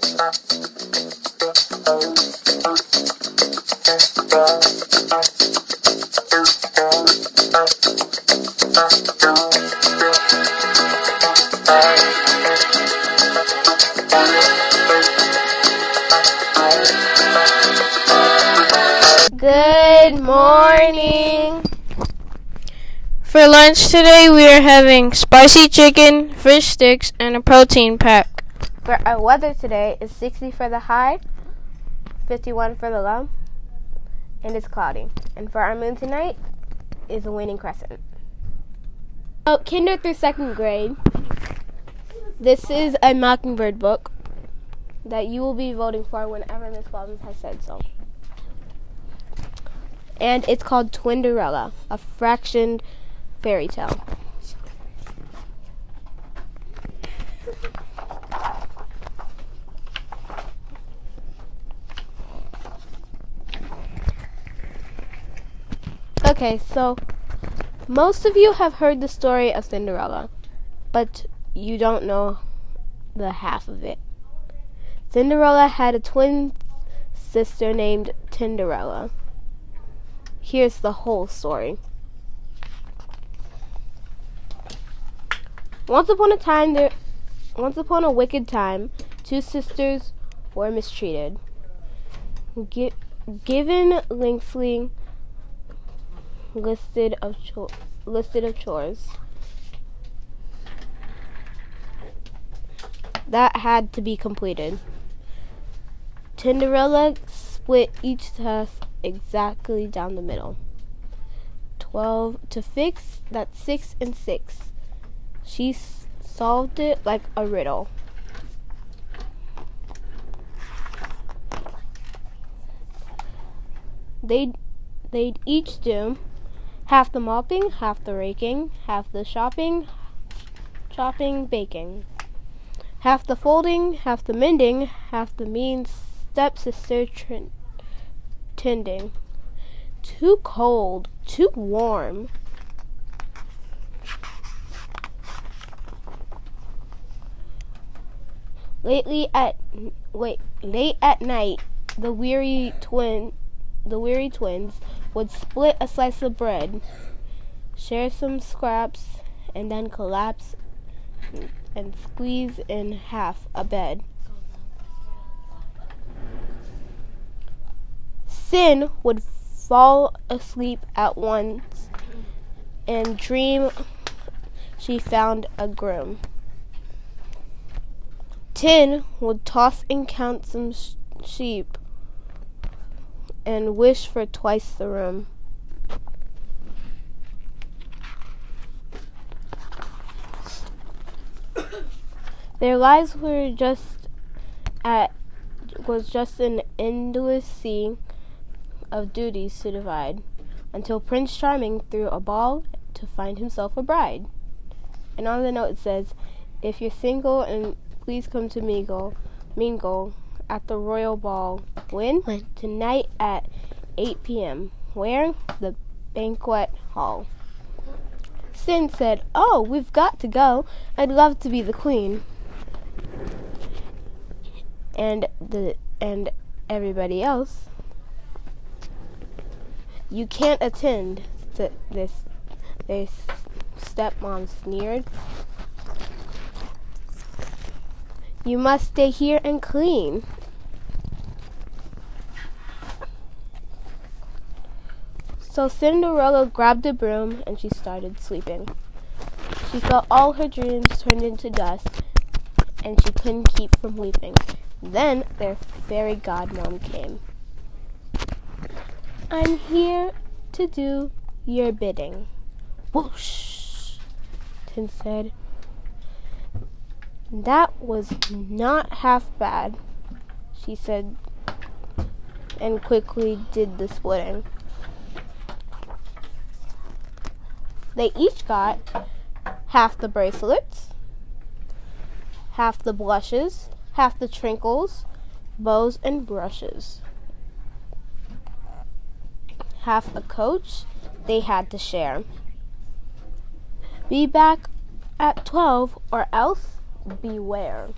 Good morning. For lunch today, we are having spicy chicken, fish sticks, and a protein pack. For our weather today is 60 for the high, 51 for the low, and it's cloudy. And for our moon tonight is a waning crescent. Kinder through second grade. This is a Mockingbird book that you will be voting for whenever Miss Baldwin has said so. And it's called Twinderella, a fractioned fairy tale. Okay, so most of you have heard the story of Cinderella, but you don't know the half of it. Cinderella had a twin sister named Tinderella. Here's the whole story. Once upon a wicked time, two sisters were mistreated. Given lengthy listed of chores that had to be completed. Tinderella split each task exactly down the middle. 12 to fix, that's 6 and 6. She solved it like a riddle. They'd each do half the mopping, half the raking, half the chopping, baking, half the folding, half the mending, half the mean stepsister tending. Too cold, too warm. Late at night, the weary twins would split a slice of bread, share some scraps, and then collapse and squeeze in half a bed. Sin would fall asleep at once and dream she found a groom. Tin would toss and count some sheep and wish for twice the room. Their lives were just an endless sea of duties to divide, until Prince Charming threw a ball to find himself a bride. And on the note it says, "If you're single, and please come to mingle at the royal ball. When? Tonight at 8 p.m. Where? The banquet hall." Sin said, "Oh, we've got to go. I'd love to be the queen." And everybody else, "You can't attend," their stepmom sneered. "You must stay here and clean." So Cinderella grabbed a broom and she started sweeping. She felt all her dreams turned into dust, and she couldn't keep from weeping. Then their fairy godmom came. "I'm here to do your bidding." Whoosh, Tin said. "That was not half bad," she said, and quickly did the splitting. They each got half the bracelets, half the blushes, half the trinkles, bows and brushes. Half a coach they had to share. Be back at 12 or else beware.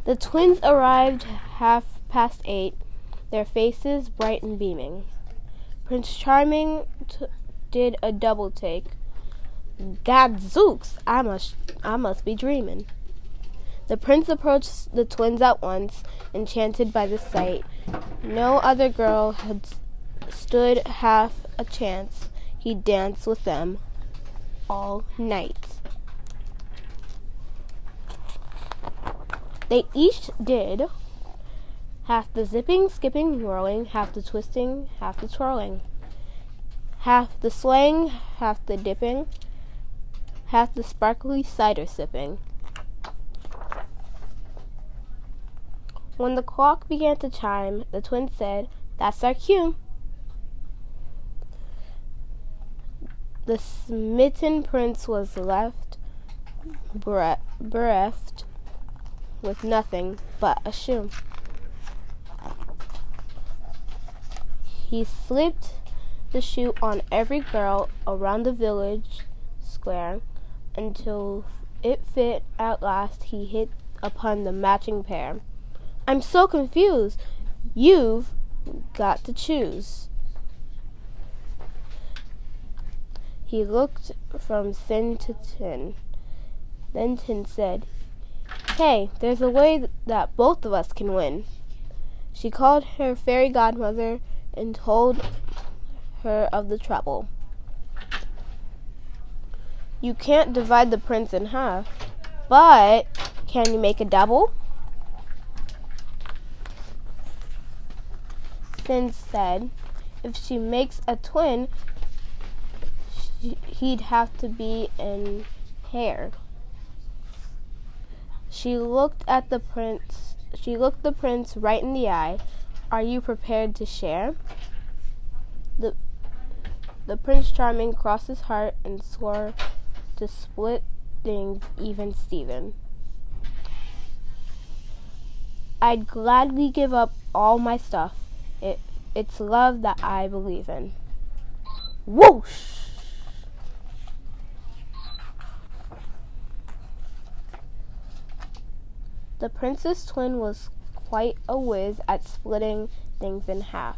The twins arrived 8:30, their faces bright and beaming. Prince Charming did a double take. Gadzooks, I must be dreaming. The prince approached the twins at once, enchanted by the sight. No other girl had stood half a chance. He danced with them all night. They each did half the zipping, skipping, whirling, half the twisting, half the twirling, half the swaying, half the dipping, half the sparkly cider sipping. When the clock began to chime, the twins said, "That's our cue." The smitten prince was left bereft with nothing but a shoe. He slipped the shoe on every girl around the village square until it fit. At last he hit upon the matching pair. "I'm so confused. You've got to choose." He looked from Sin to Tin. Then Tin said, "Hey, there's a way that both of us can win." She called her fairy godmother and told her of the trouble. "You can't divide the prince in half, but can you make a double?" Sin said, "If she makes a twin, he'd have to be in hair." She looked the prince right in the eye. "Are you prepared to share?" The Prince Charming crossed his heart and swore to split things even Steven. "I'd gladly give up all my stuff. It's love that I believe in." Whoosh! The prince's twin was quite a whiz at splitting things in half.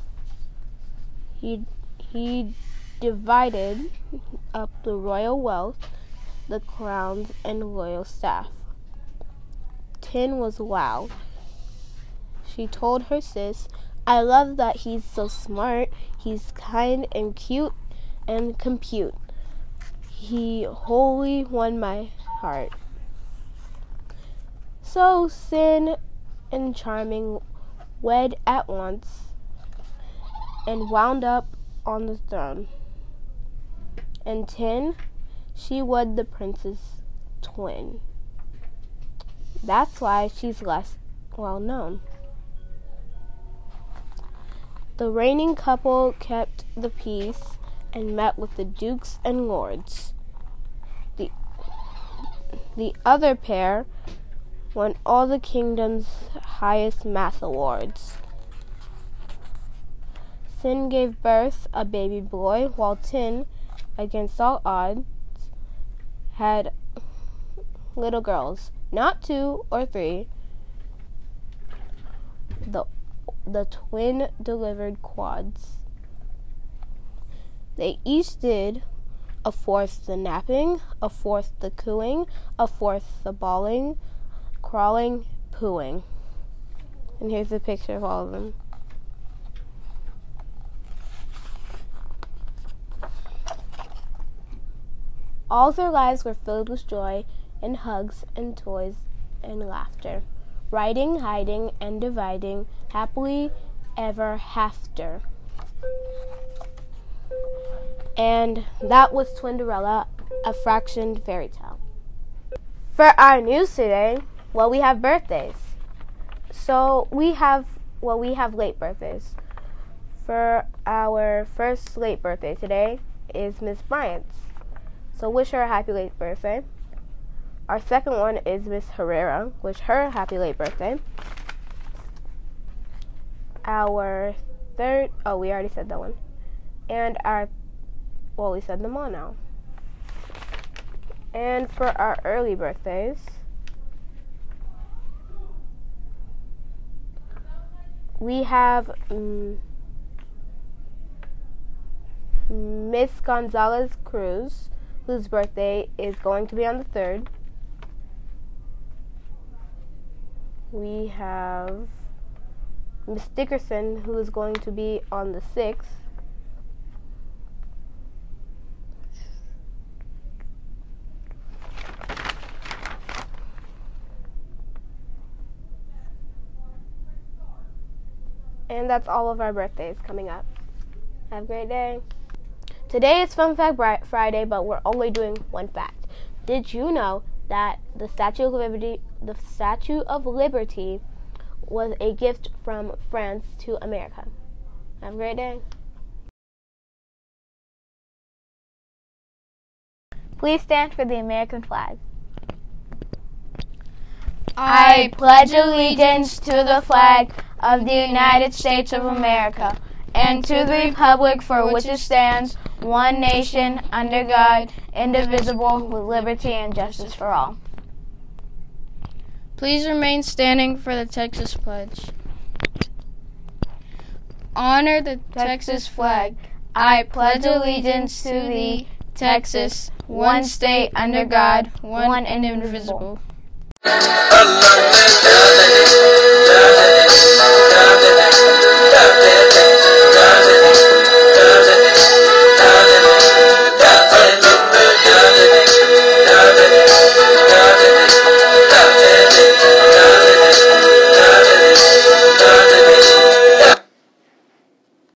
He divided up the royal wealth, the crowns, and royal staff. Tin was wowed. She told her sis, "I love that he's so smart. He's kind and cute and compute. He wholly won my heart." So Sin and Charming wed at once and wound up on the throne. And Tin, she wed the prince's twin. That's why she's less well known. The reigning couple kept the peace and met with the dukes and lords. The other pair won all the kingdom's highest math awards. Sin gave birth a baby boy, while Tin, against all odds, had little girls, not 2 or 3. The twin delivered quads. They each did a fourth the napping, a fourth the cooing, a fourth the bawling, crawling, pooing. And here's a picture of all of them. All their lives were filled with joy and hugs and toys and laughter, riding, hiding, and dividing, happily ever after. And that was Twinderella, a fractioned fairy tale. For our news today, well, we have birthdays. So we have late birthdays. For our first late birthday today is Miss Bryant's. So wish her a happy late birthday. Our second one is Miss Herrera. Wish her a happy late birthday. Our third, we already said that one. And we said them all now. And for our early birthdays, we have Miss Gonzalez Cruz, whose birthday is going to be on the 3rd. We have Miss Dickerson, who is going to be on the 6th. And that's all of our birthdays coming up. Have a great day. Today is Fun Fact Friday, but we're only doing one fact. Did you know that the Statue of Liberty was a gift from France to America? Have a great day. Please stand for the American flag. I pledge allegiance to the flag of the United States of America and to the republic for which it stands, one nation, under God, indivisible, with liberty and justice for all. Please remain standing for the Texas Pledge. Honor the Texas flag. I pledge allegiance to thee, Texas, one state under God, one and indivisible.